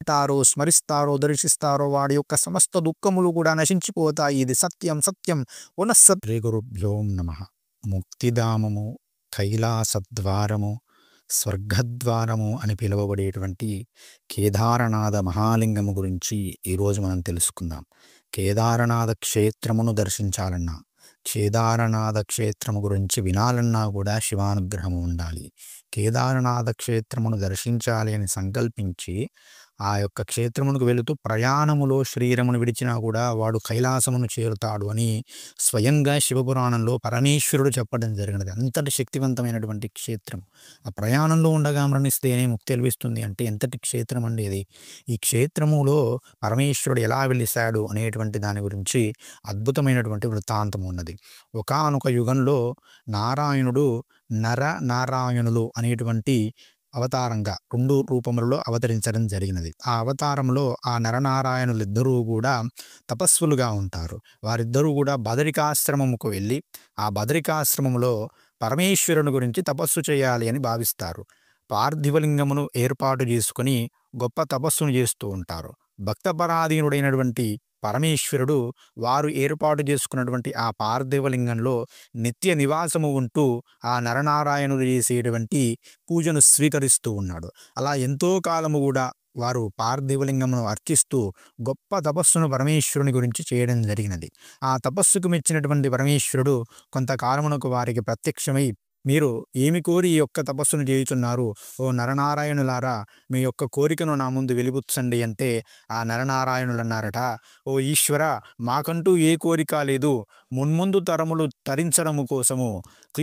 వింటారో, స్మరిస్తారో, దర్శిస్తారో వాడి యొక్క సమస్త దుఃఖములు కూడా నశించిపోతాయి. ఇది సత్యం సత్యం పునఃసత్. శ్రీ గురుభ్యో నమః. ముక్తిధామము, కైలాసద్వారము, స్వర్గద్వారము అని పిలువబడేటువంటి కేదారనాథ మహాలింగము గురించి ఈరోజు మనం తెలుసుకుందాం. కేదారనాథ క్షేత్రమును దర్శించాలన్నా, కేదారనాథ క్షేత్రము గురించి వినాలన్నా కూడా శివానుగ్రహము ఉండాలి. కేదారనాథ క్షేత్రమును దర్శించాలి అని సంకల్పించి ఆ యొక్క క్షేత్రమునకు వెళుతూ ప్రయాణములో శరీరమును విడిచినా కూడా వాడు కైలాసమును చేరుతాడు అని స్వయంగా శివపురాణంలో పరమేశ్వరుడు చెప్పడం జరిగినది. అంతటి శక్తివంతమైనటువంటి క్షేత్రం. ఆ ప్రయాణంలో ఉండగా మరణిస్తేనే ముక్తి లభిస్తుంది అంటే ఎంతటి క్షేత్రం అండి ఇది. ఈ క్షేత్రములో పరమేశ్వరుడు ఎలా వెలిశాడు అనేటువంటి దాని గురించి అద్భుతమైనటువంటి వృత్తాంతం ఉన్నది. ఒకానొక యుగంలో నారాయణుడు నారాయణులు అనేటువంటి అవతారంగా 2 రూపములలో అవతరించడం జరిగినది. ఆ అవతారంలో ఆ నరనారాయణులిద్దరూ కూడా తపస్సులుగా ఉంటారు. వారిద్దరూ కూడా బదరికాశ్రమముకు వెళ్ళి ఆ బదరికాశ్రమములో పరమేశ్వరుని గురించి తపస్సు చేయాలి అని భావిస్తారు. పార్థివలింగమును ఏర్పాటు చేసుకుని గొప్ప తపస్సును చేస్తూ ఉంటారు. భక్తపరాధీనుడైనటువంటి పరమేశ్వరుడు వారు ఏర్పాటు చేసుకున్నటువంటి ఆ పార్థివలింగంలో నిత్య నివాసము ఉంటూ ఆ నరనారాయణుడు చేసేటువంటి పూజను స్వీకరిస్తూ ఉన్నాడు. అలా ఎంతో కాలము కూడా వారు పార్థివలింగమును అర్చిస్తూ గొప్ప తపస్సును పరమేశ్వరుని గురించి చేయడం జరిగినది. ఆ తపస్సుకు మెచ్చినటువంటి పరమేశ్వరుడు కొంతకాలమునకు వారికి ప్రత్యక్షమై, మీరు ఏమి కోరి ఈ యొక్క తపస్సును చేయుచున్నారు? ఓ నరనారాయణులారా, మీ యొక్క కోరికను నా ముందు వెలిబుచ్చండి అంటే ఆ నరనారాయణులు అన్నారట, ఓ ఈశ్వర, మాకంటూ ఏ కోరిక లేదు. మున్ముందు తరములు తరించడము కోసము,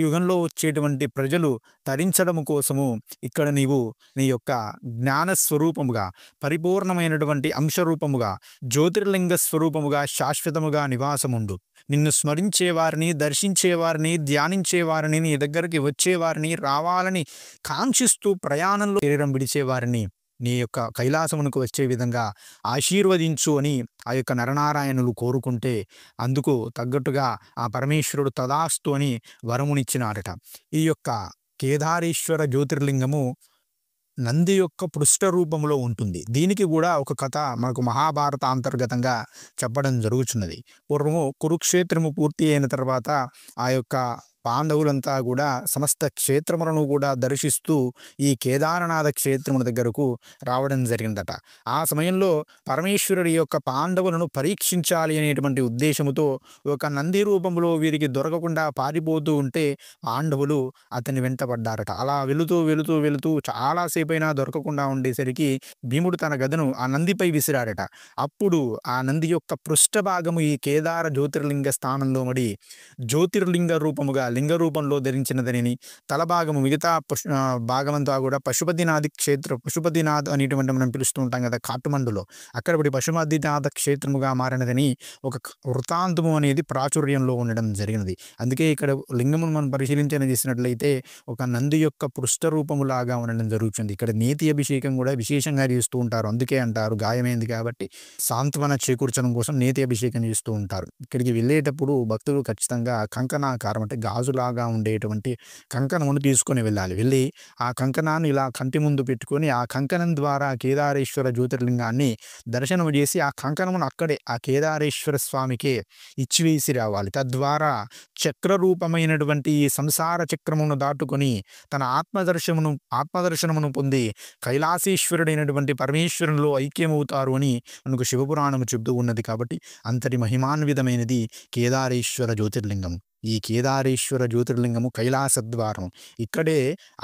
యుగంలో వచ్చేటువంటి ప్రజలు తరించడము కోసము ఇక్కడ నీవు నీ యొక్క జ్ఞానస్వరూపముగా, పరిపూర్ణమైనటువంటి అంశరూపముగా, జ్యోతిర్లింగ స్వరూపముగా శాశ్వతముగా నివాసముండు. నిన్ను స్మరించేవారిని, దర్శించేవారిని, ధ్యానించేవారిని, నీ దగ్గరికి వచ్చేవారిని, రావాలని కాంక్షిస్తూ ప్రయాణంలో శరీరం విడిచేవారిని నీ యొక్క కైలాసమునకు వచ్చే విధంగా ఆశీర్వదించు అని ఆ యొక్క నరనారాయణులు కోరుకుంటే అందుకు తగ్గట్టుగా ఆ పరమేశ్వరుడు తదాస్తు అని వరమునిచ్చినారట. ఈ యొక్క కేదారేశ్వర జ్యోతిర్లింగము నంది యొక్క పృష్ఠ రూపంలో ఉంటుంది. దీనికి కూడా ఒక కథ మనకు మహాభారత అంతర్గతంగా చెప్పడం జరుగుతున్నది. పూర్వము కురుక్షేత్రము పూర్తి అయిన తర్వాత ఆ యొక్క పాండవులంతా కూడా సమస్త క్షేత్రములను కూడా దర్శిస్తూ ఈ కేదారనాథ క్షేత్రముల దగ్గరకు రావడం జరిగిందట. ఆ సమయంలో పరమేశ్వరుడి యొక్క పాండవులను పరీక్షించాలి అనేటువంటి ఉద్దేశముతో ఒక నంది రూపంలో వీరికి దొరకకుండా పారిపోతూ ఉంటే పాండవులు అతని వెంట పడ్డారట. అలా వెళుతూ వెళుతూ వెళుతూ చాలాసేపు అయినా దొరకకుండా ఉండేసరికి భీముడు తన గదను ఆ నందిపై విసిరాడట. అప్పుడు ఆ నంది యొక్క పృష్ఠ భాగము ఈ కేదార జ్యోతిర్లింగ స్థానంలో మడి జ్యోతిర్లింగ రూపముగా లింగ రూపంలో ధరించినదని, తలభాగము మిగతా భాగమంతా కూడా పశుపతినాథ్ అనేటువంటి మనం పిలుస్తూ ఉంటాం కదా కాటుమండులో, అక్కడ పశుపతినాథ క్షేత్రముగా మారినదని ఒక వృత్తాంతము అనేది ప్రాచుర్యంలో ఉండడం జరిగినది. అందుకే ఇక్కడ లింగమును మనం పరిశీలించని చేసినట్లయితే ఒక నంది యొక్క పృష్ఠ రూపములాగా ఉండడం జరుగుతుంది. ఇక్కడ నేతి అభిషేకం కూడా విశేషంగా చేస్తూ ఉంటారు. అందుకే అంటారు గాయమైంది కాబట్టి సాంత్వన చేకూర్చడం కోసం నేతి అభిషేకం చేస్తూ ఉంటారు. ఇక్కడికి వెళ్ళేటప్పుడు భక్తులు ఖచ్చితంగా కంకణాకారం అంటే గాజులాగా ఉండేటువంటి కంకణమును తీసుకొని వెళ్ళాలి. వెళ్ళి ఆ కంకణాన్ని ఇలా కంటి ముందు పెట్టుకొని ఆ కంకణం ద్వారా కేదారేశ్వర జ్యోతిర్లింగాన్ని దర్శనం చేసి ఆ కంకణమును అక్కడే ఆ కేదారేశ్వర స్వామికే ఇచ్చివేసి రావాలి. తద్వారా చక్రరూపమైనటువంటి ఈ సంసార చక్రమును దాటుకొని తన ఆత్మదర్శనమును పొంది కైలాసేశ్వరుడైనటువంటి పరమేశ్వరునిలో ఐక్యమవుతారు అని మనకు శివపురాణము చెబుతూ ఉన్నది. కాబట్టి అంతటి మహిమాన్వితమైనది కేదారేశ్వర జ్యోతిర్లింగము. ఈ కేదారేశ్వర జ్యోతిర్లింగము కైలాసద్వారం. ఇక్కడే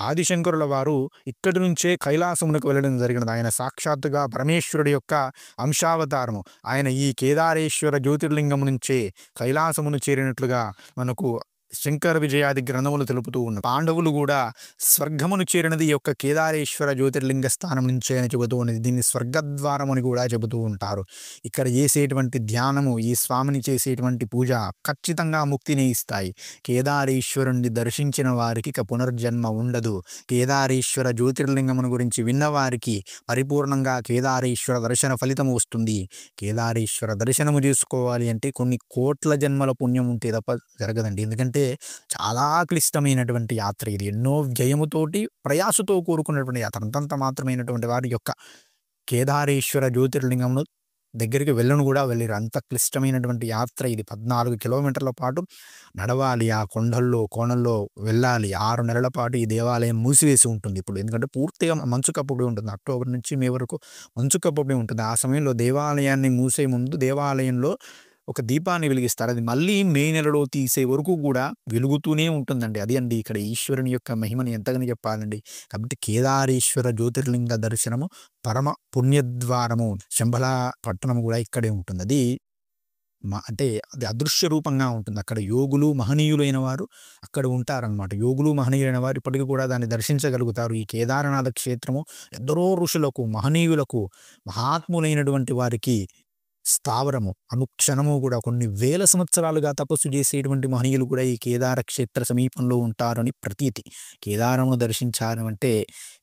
ఆదిశంకరుల వారు ఇక్కడి నుంచే కైలాసమునకు వెళ్ళడం జరిగినది. ఆయన సాక్షాత్తుగా పరమేశ్వరుడి యొక్క అంశావతారము. ఆయన ఈ కేదారేశ్వర జ్యోతిర్లింగము నుంచే కైలాసమును చేరినట్లుగా మనకు శంకర విజయాది గ్రంథములు తెలుపుతూ ఉన్న పాండవులు కూడా స్వర్గమును చేరినది ఈ యొక్క కేదారేశ్వర జ్యోతిర్లింగ స్థానం నుంచే అని చెబుతూ ఉన్నది. దీన్ని స్వర్గద్వారం అని కూడా చెబుతూ ఉంటారు. ఇక్కడ చేసేటువంటి ధ్యానము, ఈ స్వామిని చేసేటువంటి పూజ ఖచ్చితంగా ముక్తిని ఇస్తాయి. కేదారేశ్వరుణ్ణి దర్శించిన వారికి ఇక పునర్జన్మ ఉండదు. కేదారేశ్వర జ్యోతిర్లింగమును గురించి విన్నవారికి పరిపూర్ణంగా కేదారేశ్వర దర్శన ఫలితం వస్తుంది. కేదారేశ్వర దర్శనము చేసుకోవాలి అంటే కొన్ని కోట్ల జన్మల పుణ్యం ఉంటే తప్ప జరగదండి. ఎందుకంటే చాలా క్లిష్టమైనటువంటి యాత్ర ఇది. ఎన్నో వ్యయముతోటి ప్రయాసతో కూరుకున్నటువంటి యాత్ర. అంతంత మాత్రమైనటువంటి వారి యొక్క కేదారేశ్వర జ్యోతిర్లింగంను దగ్గరికి వెళ్ళను కూడా వెళ్ళిరు. అంత క్లిష్టమైనటువంటి యాత్ర ఇది. 14 కిలోమీటర్ల పాటు నడవాలి. ఆ కొండల్లో, కోణల్లో వెళ్ళాలి. 6 నెలల పాటు ఈ దేవాలయం మూసివేసి ఉంటుంది ఇప్పుడు. ఎందుకంటే పూర్తిగా మంచు కప్పబడి ఉంటుంది. అక్టోబర్ నుంచి మే వరకు మంచు కప్పబడి ఉంటుంది. ఆ సమయంలో దేవాలయాన్ని మూసే ముందు దేవాలయంలో ఒక దీపాన్ని వెలిగిస్తారు. అది మళ్ళీ మే నెలలో తీసే వరకు కూడా వెలుగుతూనే ఉంటుందండి. అది అండి ఇక్కడ ఈశ్వరుని యొక్క మహిమని ఎంతగానో చెప్పాలండి. కాబట్టి కేదారేశ్వర జ్యోతిర్లింగ దర్శనము పరమ పుణ్యద్వారము. శంబల పట్టణం కూడా ఇక్కడే ఉంటుంది. అది అంటే అది అదృశ్య రూపంగా ఉంటుంది. అక్కడ యోగులు, మహనీయులైన వారు అక్కడ ఉంటారనమాట. యోగులు, మహనీయులైన వారు ఇప్పటికి కూడా దాన్ని దర్శించగలుగుతారు. ఈ కేదారనాథ క్షేత్రము ఎందరో ఋషులకు, మహనీయులకు, మహాత్ములైనటువంటి వారికి స్థావరము. అనుక్షణము కూడా కొన్ని వేల సంవత్సరాలుగా తపస్సు చేసేటువంటి మహనీయులు కూడా ఈ కేదార క్షేత్ర సమీపంలో ఉంటారని ప్రతీతి. కేదారమును దర్శించారు అంటే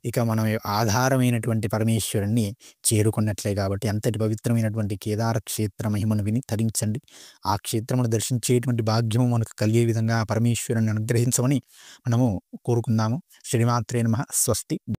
ఇక మనం ఆధారమైనటువంటి పరమేశ్వరుణ్ణి చేరుకున్నట్లే. కాబట్టి అంతటి పవిత్రమైనటువంటి కేదార క్షేత్ర మహిమను విని తరించండి. ఆ క్షేత్రమును దర్శించేటువంటి భాగ్యము మనకు కలిగే విధంగా పరమేశ్వరుని అనుగ్రహించమని మనము కోరుకుందాము. శ్రీమాత్రే నమః. స్వస్తి.